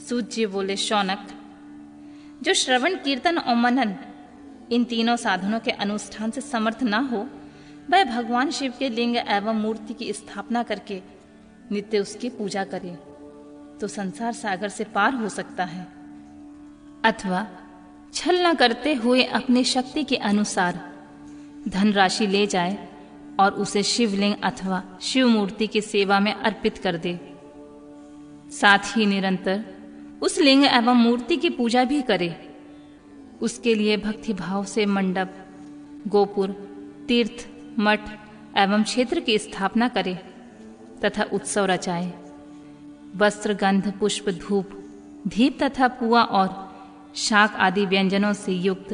सूत जी बोले, शौनक, जो श्रवण, कीर्तन और मनन इन तीनों साधनों के अनुष्ठान से समर्थ ना हो, वह भगवान शिव के लिंग एवं मूर्ति की स्थापना करके नित्य उसकी पूजा करे तो संसार सागर से पार हो सकता है, अथवा छल न करते हुए अपनी शक्ति के अनुसार धनराशि ले जाए और उसे शिवलिंग अथवा शिव मूर्ति की सेवा में अर्पित कर दे। साथ ही निरंतर उस लिंग एवं मूर्ति की पूजा भी करे। उसके लिए भक्ति भाव से मंडप, गोपुर, तीर्थ, मठ एवं क्षेत्र की स्थापना करे तथा उत्सव रचाए। वस्त्र, गंध, पुष्प, धूप, दीप तथा पुआ और शाक आदि व्यंजनों से युक्त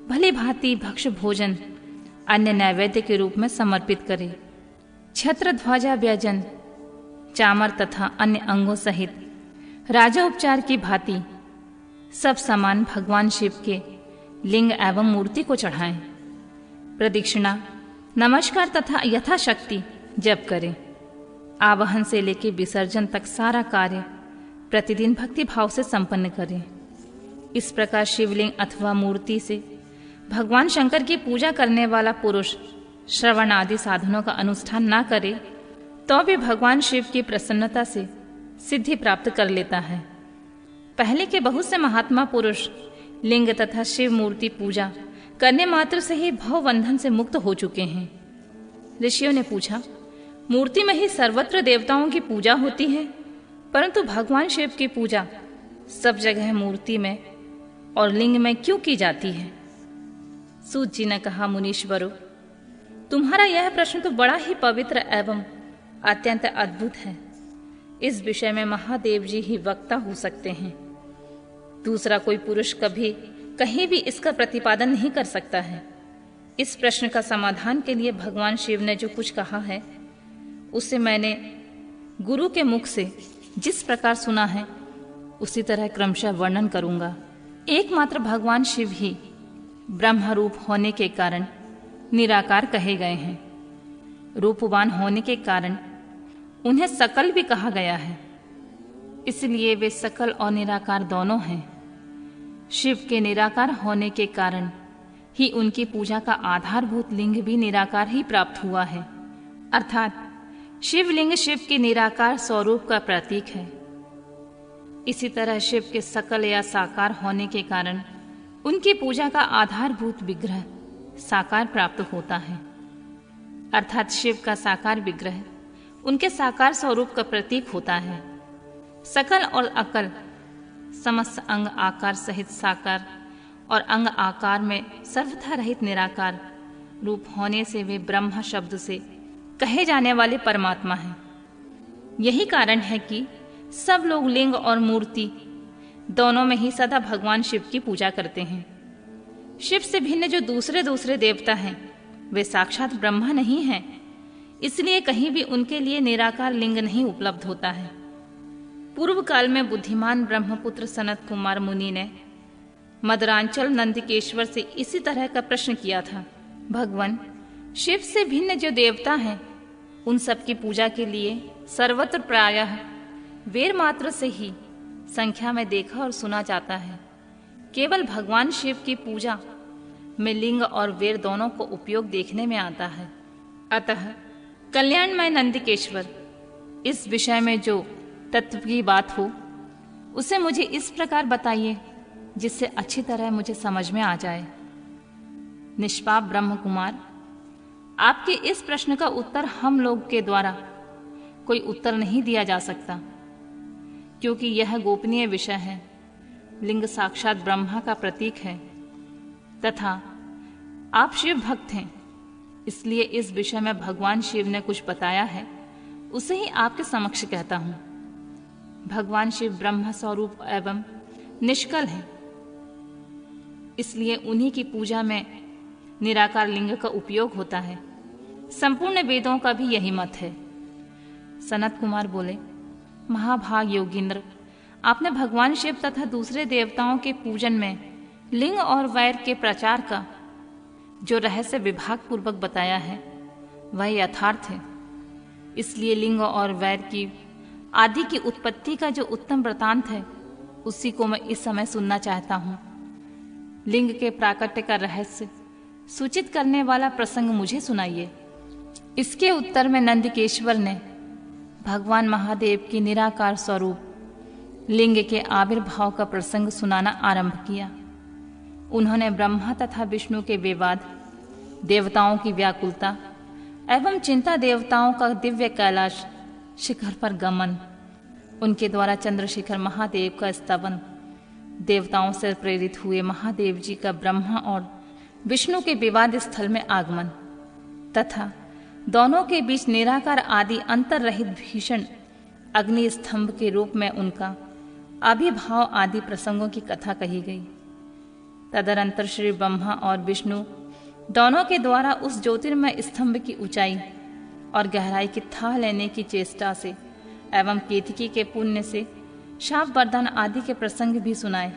भली भांति भक्ष भोजन अन्य नैवेद्य के रूप में समर्पित करे। छत्र, ध्वजा, व्यंजन, चामर तथा अन्य अंगों सहित राजोपचार की भांति सब सामान भगवान शिव के लिंग एवं मूर्ति को चढ़ाएं। प्रदक्षिणा, नमस्कार तथा यथाशक्ति जप करें। आवाहन से लेकर विसर्जन तक सारा कार्य प्रतिदिन भक्ति भाव से संपन्न करें। इस प्रकार शिवलिंग अथवा मूर्ति से भगवान शंकर की पूजा करने वाला पुरुष श्रवण आदि साधनों का अनुष्ठान ना करे तो भी भगवान शिव की प्रसन्नता से सिद्धि प्राप्त कर लेता है। पहले के बहुत से महात्मा पुरुष लिंग तथा शिव मूर्ति पूजा करने मात्र से ही भवबंधन से मुक्त हो चुके हैं। ऋषियों ने पूछा, मूर्ति में ही सर्वत्र देवताओं की पूजा होती है, परंतु भगवान शिव की पूजा सब जगह मूर्ति में और लिंग में क्यों की जाती है? सूत जी ने कहा, मुनीश्वरों, तुम्हारा यह प्रश्न तो बड़ा ही पवित्र एवं अत्यंत अद्भुत है। इस विषय में महादेव जी ही वक्ता हो सकते हैं। दूसरा कोई पुरुष कभी कहीं भी इसका प्रतिपादन नहीं कर सकता है। इस प्रश्न का समाधान के लिए भगवान शिव ने जो कुछ कहा है उसे मैंने गुरु के मुख से जिस प्रकार सुना है उसी तरह क्रमशः वर्णन करूंगा। एकमात्र भगवान शिव ही ब्रह्म रूप होने के कारण निराकार कहे गए हैं। रूपवान होने के कारण उन्हें सकल भी कहा गया है, इसलिए वे सकल और निराकार दोनों हैं। शिव के निराकार होने के कारण ही उनकी पूजा का आधारभूत लिंग भी निराकार ही प्राप्त हुआ है, अर्थात शिवलिंग शिव के निराकार स्वरूप का प्रतीक है। इसी तरह शिव के सकल या साकार होने के कारण उनकी पूजा का आधारभूत विग्रह साकार प्राप्त होता है, अर्थात शिव का साकार विग्रह उनके साकार स्वरूप का प्रतीक होता है। सकल और अकल समस्त अंग आकार सहित साकार और अंग आकार में सर्वथा रहित निराकार रूप होने से वे ब्रह्म शब्द से कहे जाने वाले परमात्मा हैं। यही कारण है कि सब लोग लिंग और मूर्ति दोनों में ही सदा भगवान शिव की पूजा करते हैं। शिव से भिन्न जो दूसरे दूसरे देवता हैं वे साक्षात ब्रह्मा नहीं हैं, इसलिए कहीं भी उनके लिए निराकार लिंग नहीं उपलब्ध होता है। पूर्व काल में बुद्धिमान ब्रह्मपुत्र सनत कुमार मुनि ने मदरांचल नंदिकेश्वर से इसी तरह का प्रश्न किया था। भगवान शिव से भिन्न जो देवता हैं उन सब की पूजा के लिए सर्वत्र प्रायः वेर मात्र से ही संख्या में देखा और सुना जाता है। केवल भगवान शिव की पूजा में लिंग और वेर दोनों को उपयोग देखने में आता है। अतः कल्याणमय नंदिकेश्वर, इस विषय में जो तत्व की बात हो उसे मुझे इस प्रकार बताइए जिससे अच्छी तरह मुझे समझ में आ जाए। निष्पाप ब्रह्म कुमार, आपके इस प्रश्न का उत्तर हम लोग के द्वारा कोई उत्तर नहीं दिया जा सकता, क्योंकि यह गोपनीय विषय है। लिंग साक्षात ब्रह्मा का प्रतीक है तथा आप शिव भक्त हैं, इसलिए इस विषय में भगवान शिव ने कुछ बताया है उसे ही आपके समक्ष कहता हूं। भगवान शिव ब्रह्म स्वरूप एवं निष्कल है, इसलिए उन्हीं की पूजा में निराकार लिंग का उपयोग होता है। संपूर्ण वेदों का भी यही मत है। सनत कुमार बोले, महाभाग योगींद्र, आपने भगवान शिव तथा दूसरे देवताओं के पूजन में लिंग और वैर के प्रचार का जो रहस्य विभाग पूर्वक बताया है वह यथार्थ है। इसलिए लिंग और वैर की आदि की उत्पत्ति का जो उत्तम वृतांत है उसी को मैं इस समय सुनना चाहता हूँ। लिंग के प्राकट्य का रहस्य सूचित करने वाला प्रसंग मुझे सुनाइए। इसके उत्तर में नंदिकेश्वर ने भगवान महादेव की निराकार स्वरूप लिंग के आविर्भाव का प्रसंग सुनाना आरंभ किया। उन्होंने ब्रह्मा तथा विष्णु के विवाद, देवताओं की व्याकुलता एवं चिंता, देवताओं का दिव्य कैलाश शिखर पर गमन, उनके द्वारा चंद्रशेखर महादेव का स्तवन, देवताओं से प्रेरित हुए महादेव जी का ब्रह्मा और विष्णु के विवाद स्थल में आगमन तथा दोनों के बीच निराकार आदि अंतर रहित भीषण अग्नि स्तंभ के रूप में उनका आविर्भाव आदि प्रसंगों की कथा कही गई। तदनंतर श्री ब्रह्मा और विष्णु दोनों के द्वारा उस ज्योतिर्मय स्तंभ की ऊंचाई और गहराई की था लेने की चेष्टा से एवं केतकी के पुण्य से शाप वरदान आदि के प्रसंग भी सुनाए।